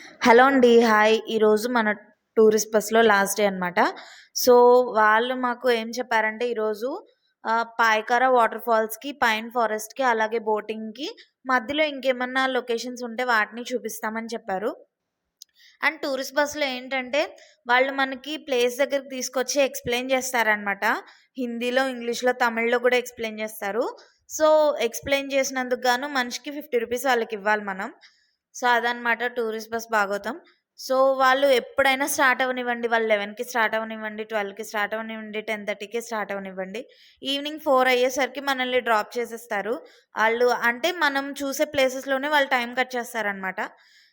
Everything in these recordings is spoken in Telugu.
హలో అండి. హాయ్. ఈరోజు మన టూరిస్ట్ బస్‌లో లాస్ట్ డే అనమాట. సో, వాళ్ళు మాకు ఏం చెప్పారంటే ఈరోజు పాయకార వాటర్ ఫాల్స్‌కి, పైన్ ఫారెస్ట్‌కి, అలాగే బోటింగ్‌కి మధ్యలో ఇంకేమన్నా లొకేషన్స్ ఉంటే వాటిని చూపిస్తామని చెప్పారు. అండ్ టూరిస్ట్ బస్‌లో ఏంటంటే వాళ్ళు మనకి ప్లేస్ దగ్గరికి తీసుకొచ్చి ఎక్స్‌ప్లెయిన్ చేస్తారనమాట. హిందీలో, ఇంగ్లీష్‌లో, తమిళ్‌లో కూడా ఎక్స్‌ప్లెయిన్ చేస్తారు. సో, ఎక్స్‌ప్లెయిన్ చేసినందుకు గాను మనిషికి ₹50 వాళ్ళకివ్వాలి మనం. సో, అదనమాట టూరిస్ట్ బస్ భాగోతం. సో, వాళ్ళు ఎప్పుడైనా స్టార్ట్ అవ్వనివ్వండి. వాళ్ళు 11కి స్టార్ట్ అవ్వనివ్వండి, 12కి స్టార్ట్ అవ్వనివ్వండి, 10:30కే స్టార్ట్ అవ్వనివ్వండి. ఈవినింగ్ 4 అయ్యేసరికి మనల్ని డ్రాప్ చేసేస్తారు. ఆళ్ళు అంటే మనం చూసే ప్లేసెస్‌లోనే వాళ్ళు టైం కట్ చేస్తారనమాట.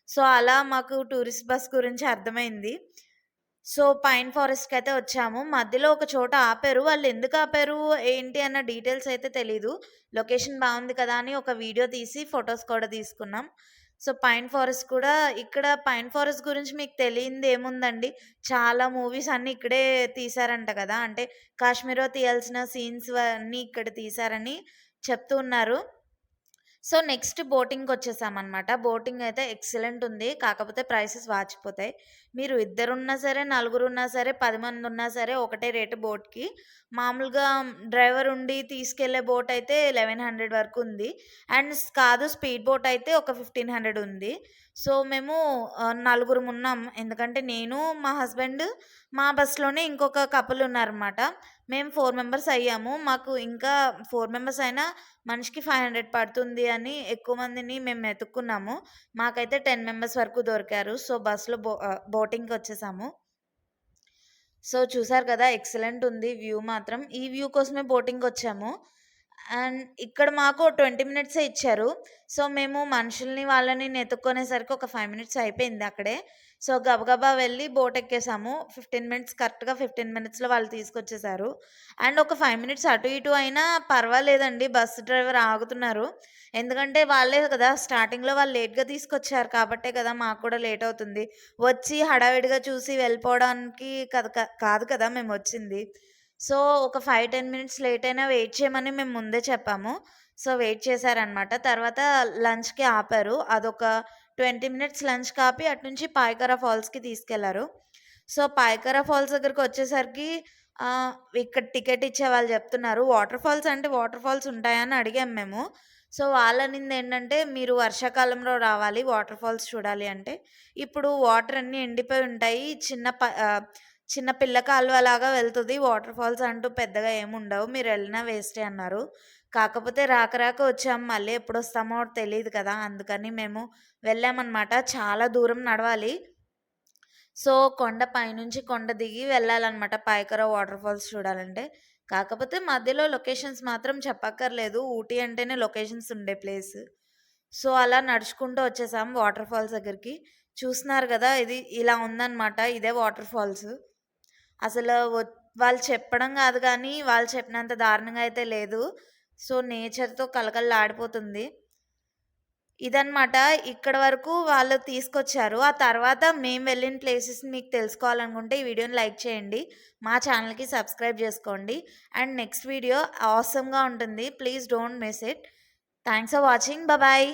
సో, అలా మాకు టూరిస్ట్ బస్ గురించి అర్థమైంది. సో, పైన్ ఫారెస్ట్‌కయితే వచ్చాము. మధ్యలో ఒక చోట ఆపారు. వాళ్ళెందుకు ఆపారు, ఏంటి అన్న డీటెయిల్స్ అయితే తెలీదు. లొకేషన్ బావుంది కదా అని ఒక వీడియో తీసి ఫోటోస్ కూడా తీసుకున్నాం. సో, పైన్ ఫారెస్ట్ కూడా ఇక్కడ పైన్ ఫారెస్ట్ గురించి మీకు తెలియందేముందండి. చాలా మూవీస్ అన్నీ ఇక్కడే తీశారంట కదా! అంటే కాశ్మీర్‌లో తీయాల్సిన సీన్స్ అన్నీ ఇక్కడ తీశారని చెప్తూ ఉన్నారు. సో, నెక్స్ట్ బోటింగ్‌కొచ్చేసామనమాట. బోటింగ్ అయితే ఎక్సలెంట్ ఉంది. కాకపోతే ప్రైసెస్ వాచిపోతాయి. మీరు ఇద్దరున్నా సరే, నలుగురున్నా సరే, 10 మందున్నా సరే ఒకటే రేటు బోట్‌కి. మామూలుగా డ్రైవర్ ఉండి తీసుకెళ్ళే బోట్ అయితే 1100 వరకు ఉంది. అండ్ కాదు స్పీడ్ బోట్ అయితే ఒక 1500 ఉంది. సో, మేము నలుగురమున్నాం. ఎందుకంటే నేను, మా హస్బెండ్, మా బస్‌లోనే ఇంకొక కపుల్ ఉన్నారనమాట. మేము 4 మెంబర్స్ అయ్యాము. మాకు ఇంకా 4 మెంబర్స్ అయినా మనిషికి 500 పడుతుంది అని ఎక్కువ మందిని మేము వెతుక్కున్నాము. మాకైతే 10 మెంబర్స్ వరకు దొరికారు. సో, బస్‌లో బోటింగ్‌కొచ్చేసాము. సో, చూసారు కదా! ఎక్సలెంట్ ఉంది వ్యూ మాత్రం. ఈ వ్యూ కోసమే బోటింగ్‌కొచ్చాము. అండ్ ఇక్కడ మాకు 20 మినిట్సే ఇచ్చారు. సో, మేము మనుషుల్ని వాళ్ళని ఎతుక్కునేసరికి ఒక 5 మినిట్స్ అయిపోయింది అక్కడే. సో, గబగబా వెళ్ళి బోట్ ఎక్కేసాము. 15 మినిట్స్ కరెక్ట్‌గా 15 మినిట్స్‌లో వాళ్ళు తీసుకొచ్చేసారు. అండ్ ఒక 5 మినిట్స్ అటు ఇటు అయినా పర్వాలేదండి. బస్ డ్రైవర్ ఆగుతున్నారు. ఎందుకంటే వాళ్ళే కదా! స్టార్టింగ్‌లో వాళ్ళు లేట్‌గా తీసుకొచ్చారు కాబట్టే కదా! మాకు కూడా లేట్ అవుతుంది. వచ్చి హడావిడిగా చూసి వెళ్ళిపోవడానికి కాదు కదా మేమొచ్చింది. సో, ఒక 5, 10 మినిట్స్ లేట్ అయినా వెయిట్ చేయమని మేము ముందే చెప్పాము. సో, వెయిట్ చేశారనమాట. తర్వాత లంచ్‌కి ఆపారు. అదొక 20 మినిట్స్ లంచ్‌కి ఆపి అటునుంచి పాయకరా ఫాల్స్‌కి తీసుకెళ్లారు. సో, పాయకరా ఫాల్స్ దగ్గరకొచ్చేసరికి ఇక్కడ టికెట్ ఇచ్చేవాళ్ళు చెప్తున్నారు. వాటర్ ఫాల్స్ అంటే వాటర్ ఫాల్స్ ఉంటాయా అని అడిగాం మేము. సో, వాళ్ళనిందేంటంటే, "మీరు వర్షాకాలంలో రావాలి వాటర్ ఫాల్స్ చూడాలి" అంటే, ఇప్పుడు వాటర్ అన్నీ ఎండిపోయి ఉంటాయి. చిన్న పిల్ల కాలువలాగా వెళ్తది. వాటర్ ఫాల్స్ అంటూ పెద్దగా ఏముండవు. మీరెళ్ళినా వేస్టే అన్నారు. కాకపోతే రాక రాక వచ్చాం. మళ్ళీ ఎప్పుడొస్తామో తెలీదు కదా! అందుకని మేము వెళ్ళామనమాట. చాలా దూరం నడవాలి. సో, కొండ పైనుంచి కొండ దిగి వెళ్ళాలనమాట పాయకరా వాటర్ ఫాల్స్ చూడాలంటే. కాకపోతే మధ్యలో లొకేషన్స్ మాత్రం చెప్పక్కర్లేదు. ఊటీ అంటేనే లొకేషన్స్ ఉండే ప్లేస్. సో, అలా నడుచుకుంటూ వచ్చేసాం వాటర్ ఫాల్స్ దగ్గరికి. చూస్తున్నారు గదా! ఇది ఇలా ఉందనమాట. ఇదే వాటర్ ఫాల్స్. అసలు వాళ్ళు చెప్పడం గాదు గానీ, వాళ్ళు చెప్పినంత దారుణంగా అయితే లేదు. సో, నేచర్‌తో కళకళలాడిపోతుంది. ఇదనమాట. ఇక్కడి వరకు వాళ్ళు తీసుకొచ్చారు. ఆ తర్వాత మేము వెళ్ళిన ప్లేసెస్ మీకు తెలుసుకోవాలనుకుంటే ఈ వీడియోని లైక్ చేయండి. మా ఛానల్‌కి సబ్స్క్రైబ్ జేసుకోండి. అండ్ నెక్స్ట్ వీడియో ఆసమ్‌గా ఉంటుంది. Please don't miss it. Thanks for watching. Bye.